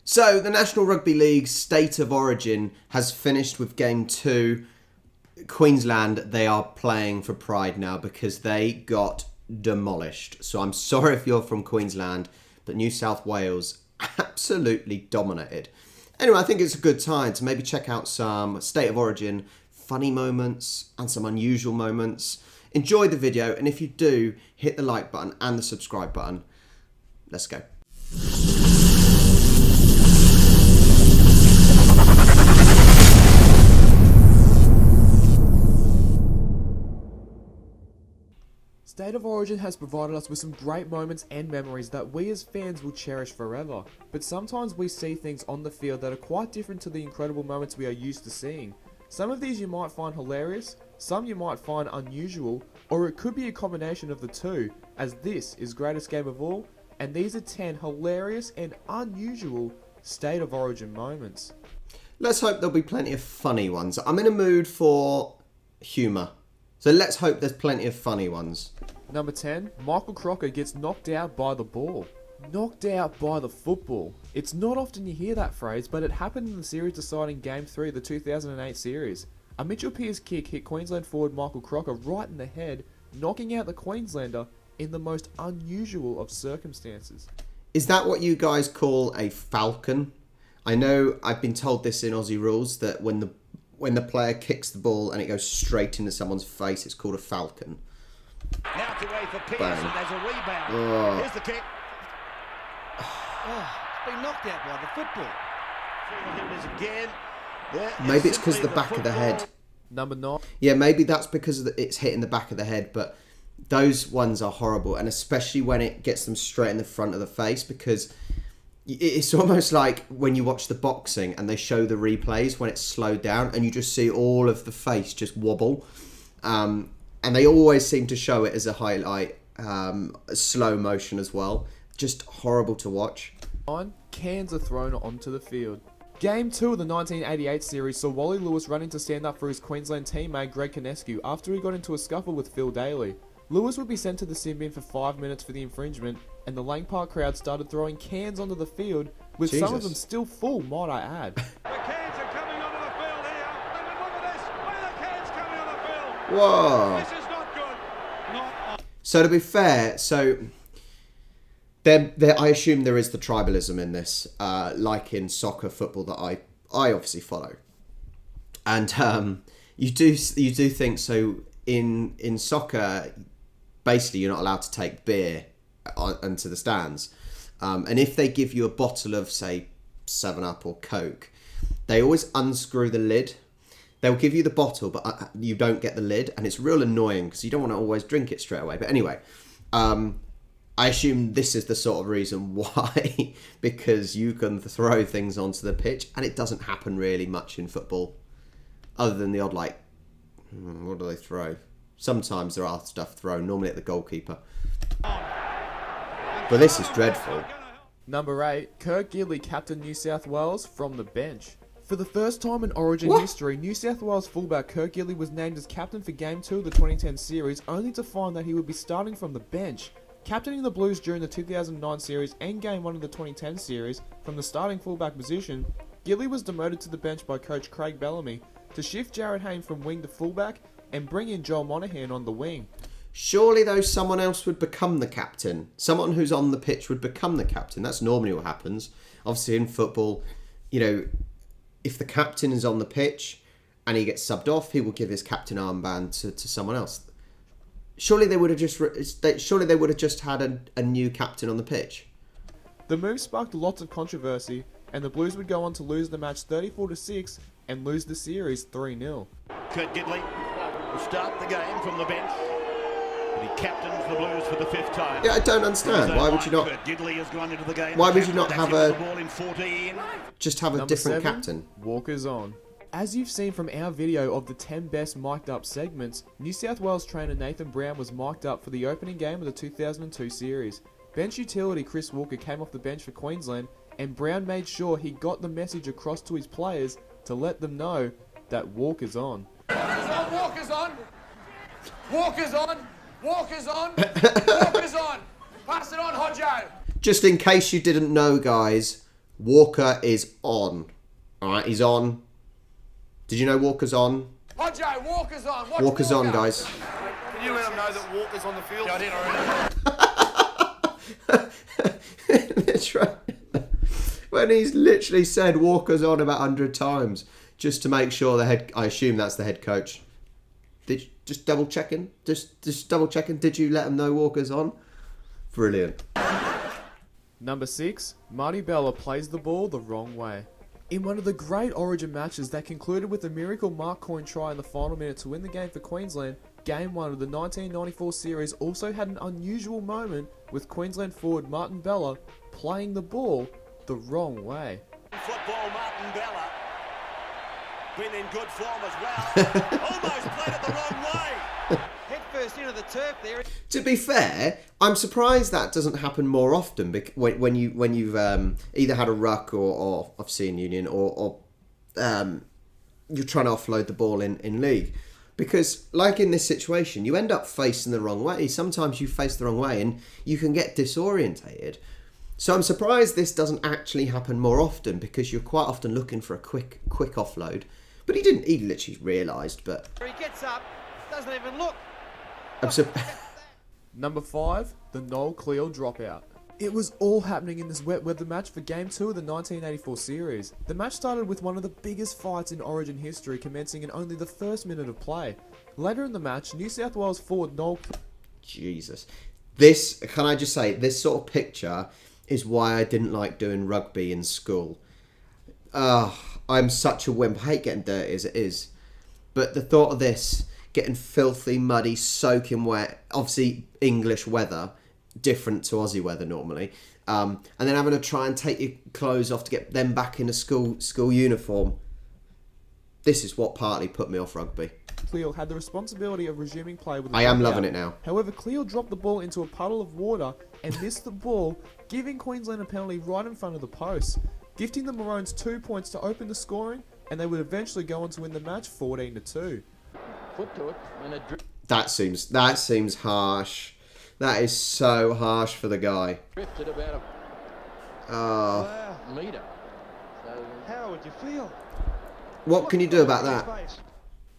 So, the National Rugby League State of Origin has finished with Game 2. Queensland, they are playing for pride now because they got demolished. So, I'm sorry if you're from Queensland, but New South Wales absolutely dominated. Anyway, I think it's a good time to maybe check out some State of Origin funny moments and some unusual moments. Enjoy the video, and if you do, hit the like button and the subscribe button. Let's go. State of Origin has provided us with some great moments and memories that we as fans will cherish forever. But sometimes we see things on the field that are quite different to the incredible moments we are used to seeing. Some of these you might find hilarious, some you might find unusual, or it could be a combination of the two, as this is Greatest Game of All, and these are 10 hilarious and unusual State of Origin moments. Let's hope there'll be plenty of funny ones. I'm in a mood for humour, so let's hope there's plenty of funny ones. Number 10, Michael Crocker gets knocked out by the ball. Knocked out by the football. It's not often you hear that phrase, but it happened in the series deciding Game 3 of the 2008 series. A Mitchell Pearce kick hit Queensland forward Michael Crocker right in the head, knocking out the Queenslander in the most unusual of circumstances. Is that what you guys call a falcon? I know I've been told this in Aussie rules, that when the player kicks the ball and it goes straight into someone's face, it's called a falcon. Now it's away for Pearce, Bang. and there's a rebound. Oh. Here's the kick. Oh, it's been knocked out by the football. Here it is again. Maybe it's because of the back of the head. Number 9. Yeah, maybe that's because it's hitting the back of the head, but those ones are horrible, and especially when it gets them straight in the front of the face, because it's almost like when you watch the boxing and they show the replays when it's slowed down and you just see all of the face just wobble, and they always seem to show it as a highlight, slow motion as well. Just horrible to watch. 9. Cans are thrown onto the field. Game 2 of the 1988 series saw Wally Lewis running to stand up for his Queensland teammate Greg Conescu after he got into a scuffle with Phil Daly. Lewis would be sent to the sin bin for 5 minutes for the infringement, and the Lang Park crowd started throwing cans onto the field, with some of them still full, might I add. The cans are coming onto the field here. And look at this. Look at the cans coming on the field. Whoa. This is not good. Not. So to be fair, I assume there is the tribalism in this, like in soccer, football that I obviously follow, and you do think so. In soccer, basically you're not allowed to take beer into the stands, and if they give you a bottle of, say, 7-Up or Coke, they always unscrew the lid. They'll give you the bottle, but you don't get the lid, and it's real annoying because you don't want to always drink it straight away. But anyway, I assume this is the sort of reason why, because you can throw things onto the pitch, and it doesn't happen really much in football, other than the odd, like, what do they throw? Sometimes there are stuff thrown, normally at the goalkeeper. But this is dreadful. Number 8, Kirk Gidley captained New South Wales from the bench. For the first time in Origin history, New South Wales fullback Kirk Gidley was named as captain for Game 2 of the 2010 series, only to find that he would be starting from the bench. Captaining the Blues during the 2009 series and Game 1 of the 2010 series from the starting fullback position, Gidley was demoted to the bench by coach Craig Bellamy to shift Jared Hayne from wing to fullback and bring in Joel Monahan on the wing. Surely, though, someone else would become the captain. Someone who's on the pitch would become the captain. That's normally what happens. Obviously, in football, you know, if the captain is on the pitch and he gets subbed off, he will give his captain armband to someone else. Surely they would have just had a new captain on the pitch. The move sparked lots of controversy, and the Blues would go on to lose the match 34-6 and lose the series 3-0. Kurt Gidley will start the game from the bench. And he captains the Blues for the 5th time. Yeah, I don't understand. Why would you not? Kurt Gidley has gone into the game. Why would you not have the ball in 14. just have a Number different 7, captain? Walkers on. As you've seen from our video of the 10 best mic'd up segments, New South Wales trainer Nathan Brown was mic'd up for the opening game of the 2002 series. Bench utility Chris Walker came off the bench for Queensland, and Brown made sure he got the message across to his players to let them know that Walker's on. Walker's on. Walker's on. Walker's on. Walker's on. Pass it on, Hodjo. Just in case you didn't know, guys, Walker is on. All right, he's on. Did you know Walker's on? Hodjo, Walker's on. Watch Walker's Walker. on, guys. Can you let them know that Walker's on the field? Yeah, I did already. Literally. When he's literally said Walker's on about 100 times, just to make sure I assume that's the head coach. Did you, just double checking? Just double checking. Did you let him know Walker's on? Brilliant. Number 6, Marty Bella plays the ball the wrong way. In one of the great Origin matches that concluded with the miracle Mark Coyne try in the final minute to win the game for Queensland, Game 1 of the 1994 series also had an unusual moment with Queensland forward Martin Bella playing the ball the wrong way. Football, Martin Bella. Been in good form as well. Almost played it the wrong way. Head first into the turf there. To be fair, I'm surprised that doesn't happen more often when you've either had a ruck or obviously in Union or you're trying to offload the ball in league. Because like in this situation, you end up facing the wrong way. Sometimes you face the wrong way and you can get disorientated. So I'm surprised this doesn't actually happen more often because you're quite often looking for a quick offload. But he didn't. He literally realised. But He gets up, doesn't even look. Number 5, the Noel Cleal dropout. It was all happening in this wet weather match for Game 2 of the 1984 series. The match started with one of the biggest fights in Origin history commencing in only the first minute of play. Later in the match, New South Wales forward Noel... Jesus. This, can I just say, this sort of picture is why I didn't like doing rugby in school. I'm such a wimp. I hate getting dirty as it is. But the thought of this, getting filthy, muddy, soaking wet, obviously English weather, different to Aussie weather normally, and then having to try and take your clothes off to get them back in a school uniform. This is what partly put me off rugby. Cleal had the responsibility of resuming play with the I am dropout. loving it now. However, Cleal dropped the ball into a puddle of water and missed the ball, giving Queensland a penalty right in front of the post, gifting the Maroons 2 points to open the scoring, and they would eventually go on to win the match 14-2. Foot to it and a That seems harsh. That is so harsh for the guy. drifted about Oh, a metre. So How would you feel? what can you do about that?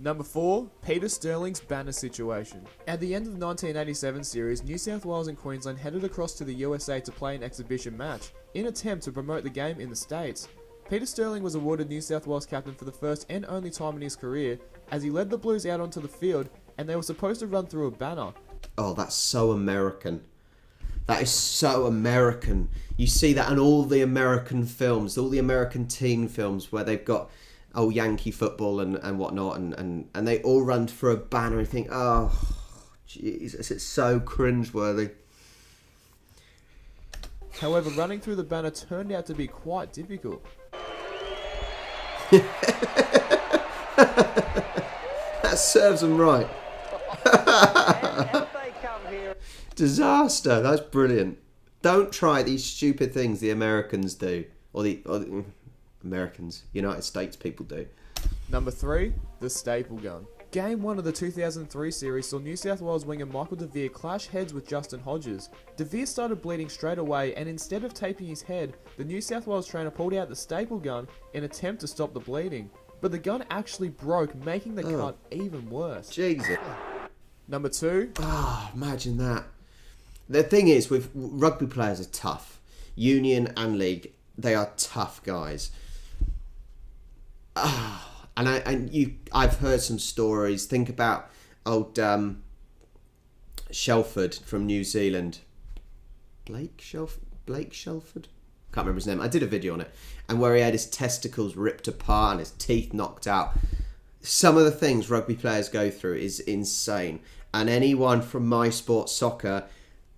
Number 4, Peter Sterling's banner situation. At the end of the 1987 series, New South Wales and Queensland headed across to the USA to play an exhibition match, in attempt to promote the game in the States. Peter Sterling was awarded New South Wales captain for the first and only time in his career, as he led the Blues out onto the field, and they were supposed to run through a banner. Oh, that's so American. That is so American. You see that in all the American films, all the American teen films where they've got Yankee football and whatnot, and they all run for a banner and think, oh, Jesus, it's so cringeworthy. However, running through the banner turned out to be quite difficult. That serves them right. Disaster. That's brilliant. Don't try these stupid things the Americans do, or the Americans, United States people do. Number 3, the staple gun. Game 1 of the 2003 series saw New South Wales winger Michael DeVere clash heads with Justin Hodges. DeVere started bleeding straight away, and instead of taping his head, the New South Wales trainer pulled out the staple gun in an attempt to stop the bleeding. But the gun actually broke, making the cut even worse. Jesus. Number 2, Oh, imagine that. The thing is, with rugby players are tough. Union and league, they are tough guys. I've heard some stories. Think about old Shelford from New Zealand. Blake Shelford? Can't remember his name. I did a video on it. And where he had his testicles ripped apart and his teeth knocked out. Some of the things rugby players go through is insane. And anyone from My Sport Soccer,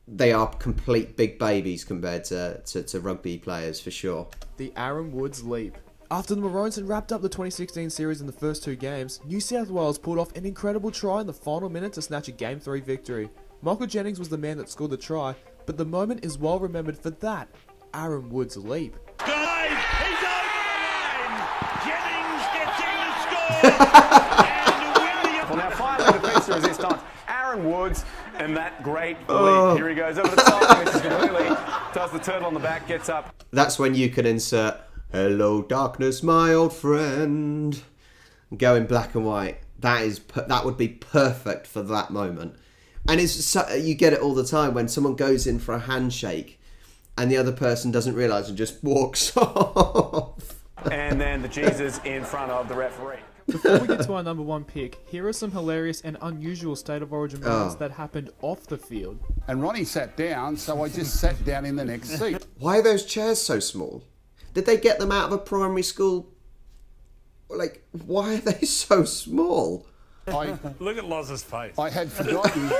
they are complete big babies compared to rugby players, for sure. the Aaron Woods leap. After the Maroons had wrapped up the 2016 series in the first 2 games, New South Wales pulled off an incredible try in the final minute to snatch a Game 3 victory. Michael Jennings was the man that scored the try, but the moment is well remembered for that Aaron Woods leap. He's over the line. Jennings gets in the score. And William. Well, now finally defence to resist on. Aaron Aaron Woods and that great leap. Here he goes over the top. Misses completely. Does the turtle on the back, gets up. That's when you can insert "Hello, darkness, my old friend." Go in black and white. That would be perfect for that moment. And you get it all the time when someone goes in for a handshake and the other person doesn't realise and just walks off. And then the Jesus in front of the referee. Before we get to our number one pick, here are some hilarious and unusual State of Origin moments that happened off the field. And Ronnie sat down, so I just sat down in the next seat. Why are those chairs so small? Did they get them out of a primary school? Like, why are they so small? Look at Loz's face. I had forgotten.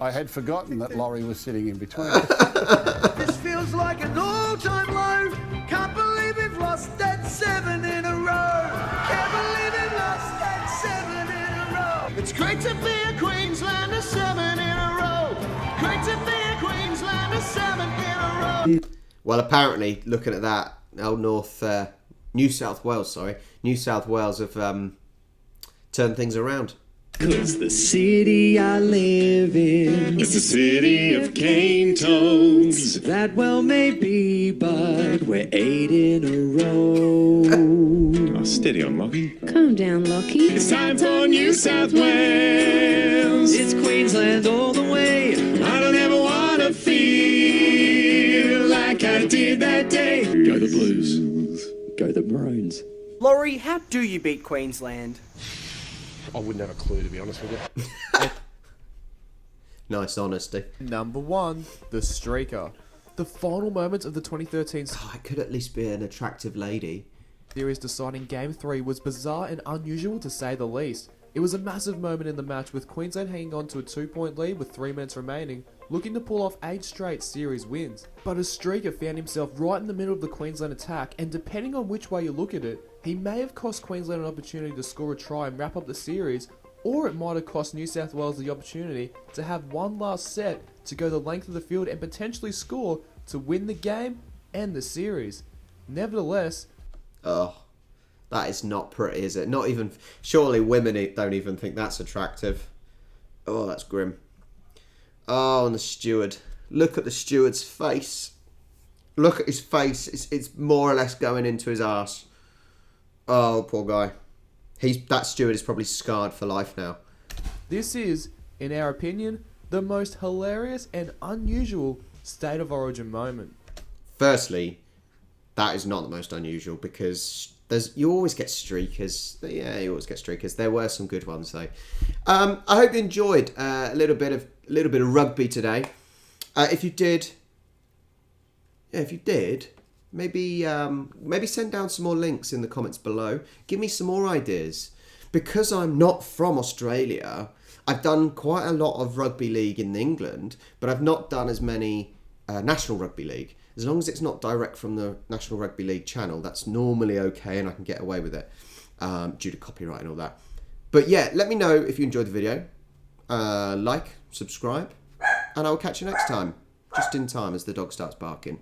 I had forgotten that Laurie was sitting in between. This feels like an all-time low. Can't believe we've lost that 7 in a row. Can't believe we've lost that 7 in a row. It's great to be a Queenslander 7 in a row. Great to be a Queenslander 7 in a row. Well, apparently, looking at that, New South Wales have turned things around. 'Cause the city I live in is the city of cane toads. That well may be, but we're 8 in a row. Oh, steady on, Lockie. Calm down, Lockie. It's time for New South Wales. It's Queensland all the way. I don't ever want to feel like I did that day. Go the Blues. Go the Maroons. Laurie, how do you beat Queensland? I wouldn't have a clue, to be honest with you. Nice honesty. Number one, the streaker. The final moments of the 2013 It could at least be an attractive lady. series deciding Game 3 was bizarre and unusual to say the least. It was a massive moment in the match with Queensland hanging on to a 2-point lead with 3 minutes remaining, looking to pull off 8 straight series wins. But a streaker found himself right in the middle of the Queensland attack, and depending on which way you look at it, he may have cost Queensland an opportunity to score a try and wrap up the series, or it might have cost New South Wales the opportunity to have one last set to go the length of the field and potentially score to win the game and the series. Nevertheless, that is not pretty, is it? Not even... Surely women don't even think that's attractive. Oh, that's grim. Oh, and the steward. Look at the steward's face. Look at his face. It's more or less going into his arse. Oh, poor guy. That steward is probably scarred for life now. this is, in our opinion, the most hilarious and unusual State of Origin moment. Firstly, that is not the most unusual because you always get streakers. Yeah, you always get streakers. There were some good ones though. I hope you enjoyed a little bit of rugby today. If you did, maybe send down some more links in the comments below. Give me some more ideas. Because I'm not from Australia, I've done quite a lot of rugby league in England, but I've not done as many National Rugby League. As long as it's not direct from the National Rugby League channel, that's normally okay and I can get away with it due to copyright and all that. But yeah, let me know if you enjoyed the video. Like, subscribe, and I'll catch you next time. Just in time as the dog starts barking.